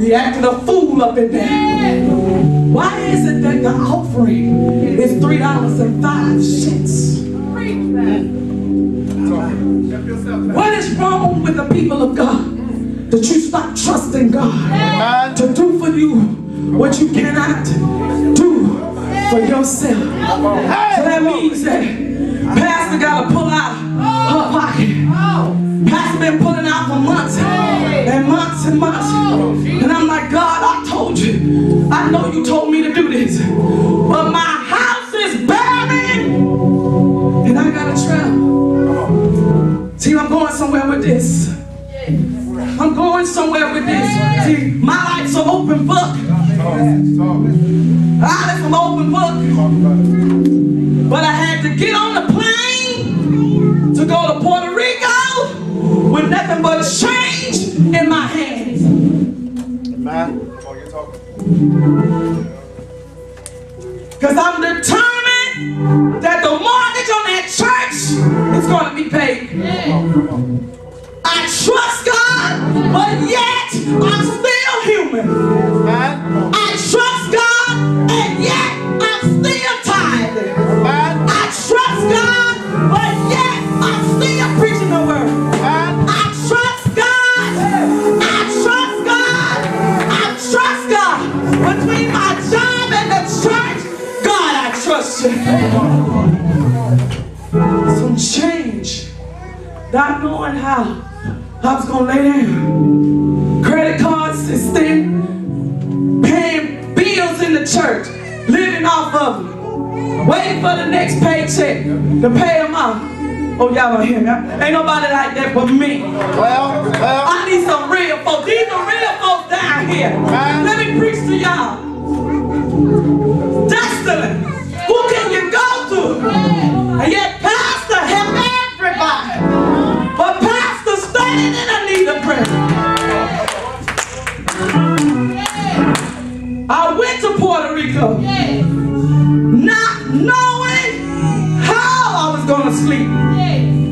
He acted a fool up in there. Why is it that the offering is $3.05? What is wrong with the people of God? That you stop trusting God to do for you what you cannot do for yourself. So that means that Pastor got to pull out her pocket. Pastor been pulling out for months and months and months. And I'm like, God, I told you. I know you told me to do this. But my house is burning. And I got to travel. See, I'm going somewhere with this. I'm going somewhere with this. See, my life's an open book. It's an open book. But I had to get on the plane to go to Puerto Rico with nothing but change in my hands. Because I'm determined that the mortgage on that church is going to be paid. I trust God, but yet I'm still human. I trust God, and yet I'm still tired. I trust God, but yet I'm still preaching the word. I trust God. I trust God. I trust God. Between my job and the church, God, I trust you. Some change. Not knowing how I was going to lay down. Credit cards is thin. Paying bills in the church. Living off of them. Waiting for the next paycheck to pay them off. Oh, y'all don't hear me. Ain't nobody like that but me. Well. I need some real folks. These are real folks down here. Let me preach to y'all. Destiny. Who can you go to? And yet, Pastor, help everybody. But Pastor standing in a need of prayer. I went to Puerto Rico, not knowing how I was going to sleep.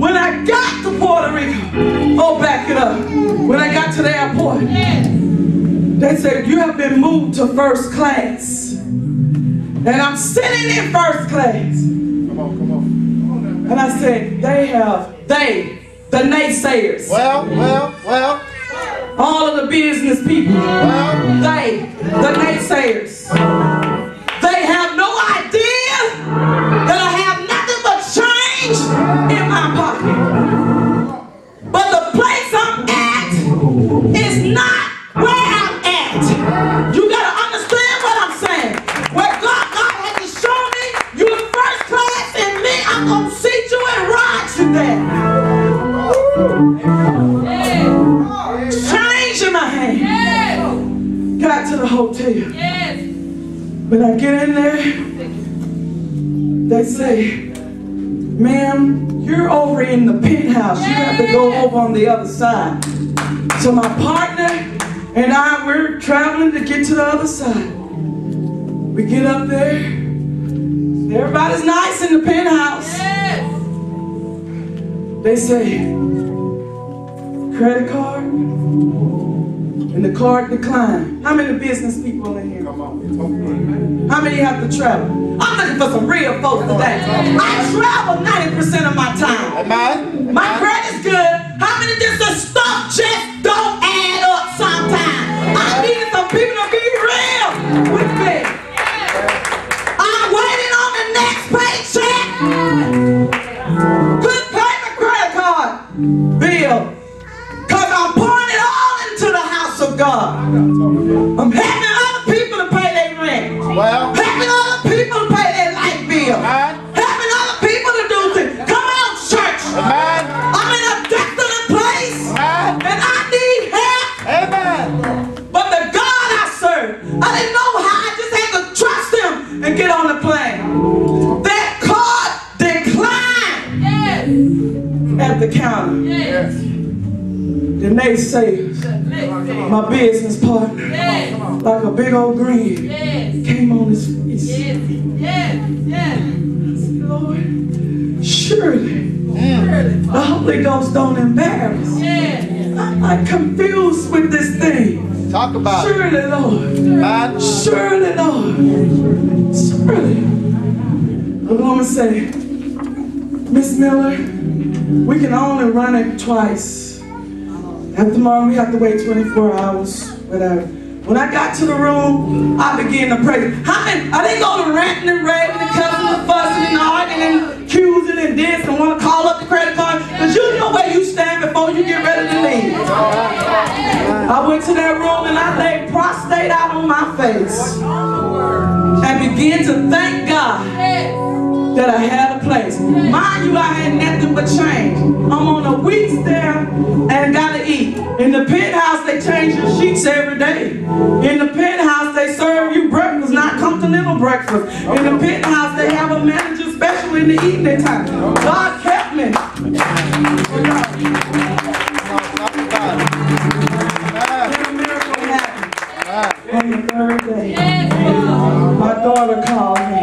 When I got to Puerto Rico, oh, back it up. When I got to the airport, they said, you have been moved to first class. And I'm sitting in first class. Come on. And I said, the naysayers. Well. All of the business people. The naysayers. They have no idea that I have nothing but change in my pocket. But the place I'm at is not where I'm at. You gotta understand what I'm saying. Where God had to show me you in first class and me, I'm gonna seat you and ride you there. Change in my hand. Got to the hotel. When I get in there, they say, ma'am, you're over in the penthouse. You have to go over on the other side. So my partner and I, we're traveling to get to the other side. We get up there. Everybody's nice in the penthouse. They say, credit card, and the card declined. How many business people in here? How many have to travel? I'm looking for some real folks today. I travel 90% of my time. My credit's good. How many just the stuff just don't add up sometimes? I need some people to be real with me. I'm waiting on the next paycheck. Couldn't pay my credit card bill. Because I'm pouring it all into the house of God. I'm helping other people to pay their rent. Helping other people to pay their light bill. Helping other people to do things. Come on, church. I'm in a desolate place. And I need help. But the God I serve, I didn't know how. I just had to trust him and get on the plane. That card declined at the counter. The naysayers, my business partner, like a big old grin, came on his face. I said, Lord, surely the Holy Ghost don't embarrass. I'm confused with this thing. Talk about it. Surely, Lord. Man. Surely, Lord. Surely. The woman said, Miss Miller, we can only run it twice. After tomorrow, we have to wait 24 hours. Whatever. When I got to the room, I began to pray. I didn't go to ranting and raving and cussing and fussing and arguing and accusing and this and want to call up the credit card. Because you know where you stand before you get ready to leave. I went to that room and I lay prostrate out on my face and began to thank God that I had a place. Mind you, I had nothing but change. I'm on a week's there and gotta eat. In the penthouse, they change your sheets every day. In the penthouse, they serve you breakfast, not continental breakfast. In the penthouse, they have a manager special in the evening time. God kept me. A miracle happened on the third day. My daughter called me.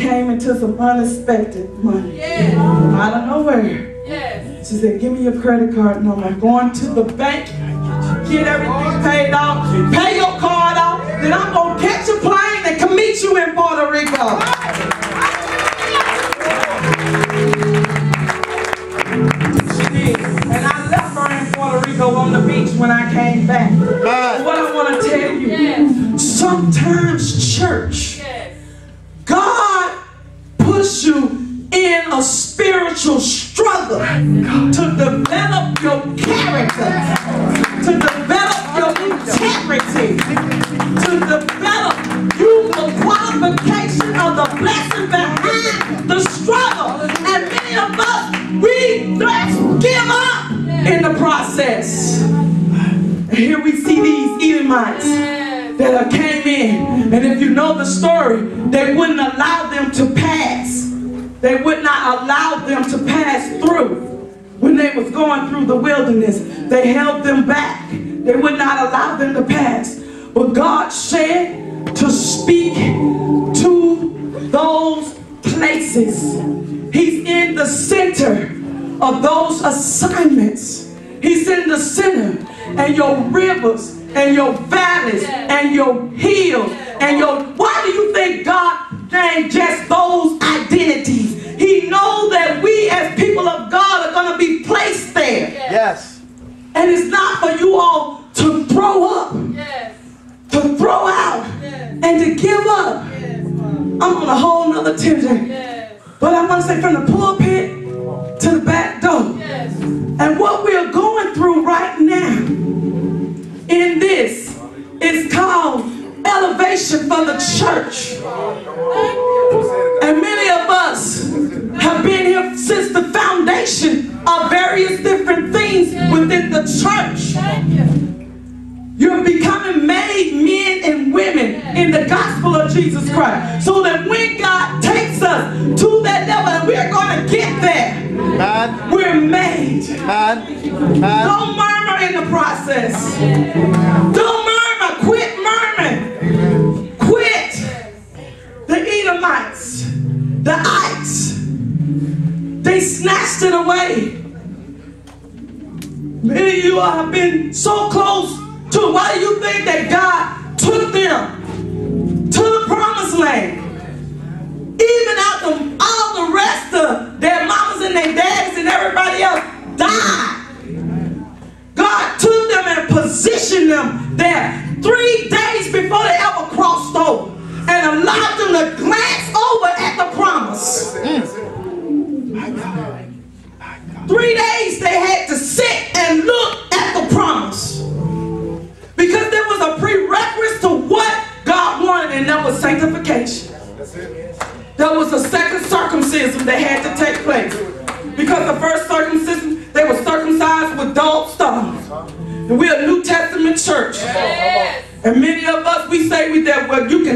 Came into some unexpected money out of nowhere. She said, give me your credit card number. I'm going to the bank, get everything paid off, pay your card off, then I'm going to catch a plane and come meet you in Puerto Rico. She did. And I left her in Puerto Rico on the beach when I came back. What I want to tell you, sometimes church, God puts you in a spiritual struggle to develop your character, to develop your integrity, to develop you the qualification of the blessing behind the struggle. And many of us, we give up in the process. And here we see these Edomites that came in, and if you know the story, they wouldn't allow them to pass. They would not allow them to pass through. When they was going through the wilderness, they held them back. They would not allow them to pass. But God said to speak to those places. He's in the center of those assignments. He's in the center. And your rivers and your valleys and your hills and your... Why do you think God named just those identities? He knows that we as people of God are going to be placed there. Yes. And it's not for you all to throw up, to throw out, and to give up. I'm on a whole nother tangent. But I'm going to say from the pulpit to the back door. And what we are going through right now in this is called elevation for the church. And many of us have been here since the foundation of various different things within the church. You're becoming made men and women in the gospel of Jesus Christ. So that when God takes us to that level, and we're going to get there, we're made. Don't murmur in the process. Don't murmur. Quit murmuring. Quit. The Edomites, the ites, they snatched it away. Many of you have been so close to. Why do you think that God took them to the promised land? Even after all the rest of their mamas and their daddies and everybody else died, God took them and positioned them there 3 days before they ever crossed over, and allowed them to glance over at the promise. 3 days they had to sit and look at the promise, because there was a prerequisite to what God wanted, and that was sanctification. There was a second circumcision that had to take place, because the first circumcision, they were circumcised with dull stones. And we're a New Testament church. And many of us, we say that, well, you can